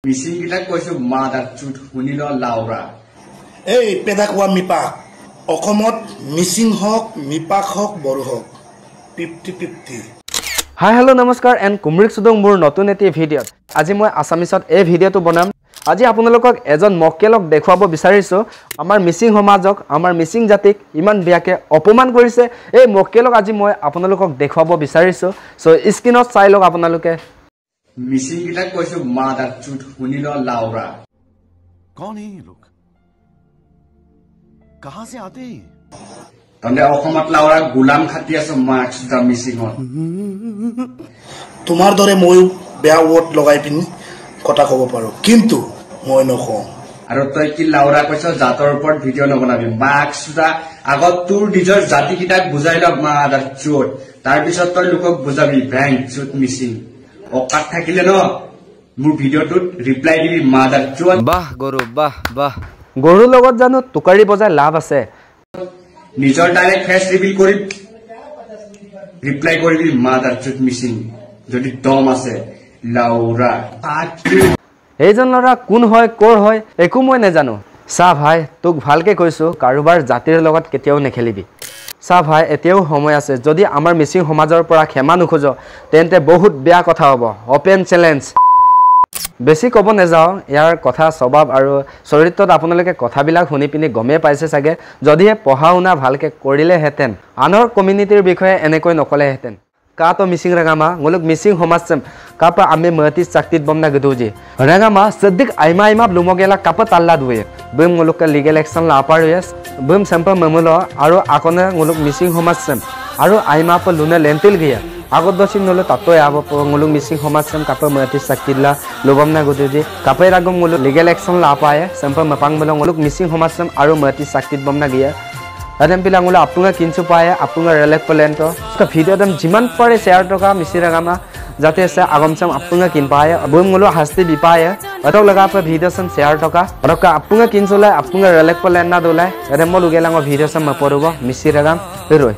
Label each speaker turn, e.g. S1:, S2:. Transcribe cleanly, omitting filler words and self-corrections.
S1: মিচিং গিলাক কৈছো মাদাৰ চুট শুনিল লাউৰা
S2: এই পেদাকুৱা মিপা অসমত মিচিং হওক মিপাক হওক বড়ো হওক 50-50
S3: হাই হেল্ল' নমস্কাৰ এণ্ড কুমৰিক সুদং মোৰ নতুন এটি ভিডিঅ'ত আজি মই আছামিছত এই ভিডিঅ'টো বনাম আজি আপোনালোকক এজন মক্কেলক দেখুৱাব বিচাৰিছোঁ আমাৰ মিচিং সমাজক আমাৰ মিচিং জাতিক ইমান বেয়াকৈ অপমান কৰিছে এই মক্কেলক আজি মই আপোনালোকক দেখুৱাব বিচাৰিছোঁ চ' স্ক্ৰীনত চাই লওক আপোনালোকে
S1: মিচিং গিলাক কৈছো মাদাৰ চুট শুনিল লাউৰা
S4: कौन है ये लोग कहां से आते हैं
S1: তন্দে অসমত লাউৰা গোলাম খাটি আছো মাৰ্কছ দা মিচিঙত
S2: তোমাৰ দৰে ময়ো বেয়া ৱৰ্ড লগাই পিনি কথা ক'ব পাৰোঁ কিন্তু মই নকওঁ
S1: আৰু তই কি লাউৰা কৈছ জাতৰ ওপৰত ভিডিঅ' নবনাবি মাৰ্কছ দা আগত তোৰ নিজৰ জাতি কিটাক বুজাই ল মাদাৰ চুট তাৰপিছত তই লোকক বুজাবি ভেং চুট মিচিং অকাত থাকিলে ন মোৰ ভিডিঅ'টোত ৰিপ্লাই দিবি মাদাৰ চুট
S3: বাহ গৰু বাহ বাহ গৰুৰ লগত জানো টুকাৰি বজাই লাভ আছে
S1: নিজৰ ডাইৰেক্ট ফেচ ৰিভিল কৰি ৰিপ্লাই কৰিবি মাদাৰ চুট মিচিং যদি দম আছে লাউৰা
S3: এইজন ল'ৰা কোন হয় ক'ৰ হয় একো মই নাজানো চা ভাই তোক ভালকে কৈছো কাৰোবাৰ জাতিৰ লগত কেতিয়াও নেখেলিবি চা ভাই এতিয়াও সময় আছে যদি আমাৰ মিচিং সমাজৰ পৰা ক্ষমা নোখোজ তেন্তে বহুত বেয়া কথা হ'ব অপেন চেলেঞ্জ বেছি ক'ব নাযাওঁ ইয়াৰ কথা স্বভাৱ আৰু চৰিত্ৰত আপোনালোকে কথাবিলাক শুনি পিনি গমেই পাইছে চাগে যদিহে পঢ়া শুনা ভালকৈ কৰিলেহেঁতেন আনৰ কমিউনিটিৰ বিষয়ে এনেকৈ নকলেহেঁতেন का तो मिसिंग रंगामा nguluk मिसिंग समाजम kapa ame merti saktit bomna geduji rangama sedik aima aima blumogela kapa talla duye bum nguluk legal action la pares bum sampa mamulo aro akone nguluk Mising Samaj aro aima pa luna lentil gya agot dosin nolo tatto abo nguluk Mising समाजम kapa merti sakitla lobamna geduji kapa ragum nguluk legal action la paye sampa mapang bolo nguluk Mising Samaj aro merti saktit bomna gya अदम पिला ngula apunga kinchu paye apunga relek polento ska video dam jiman pare share toka misiraga jate se agam sam apunga kin paye abum ngulu hasti bi paye atok laga pa video sam share toka aroka apunga kinchula apunga relek polena dolai adem mo lugelango video sam maporugo misiraga roi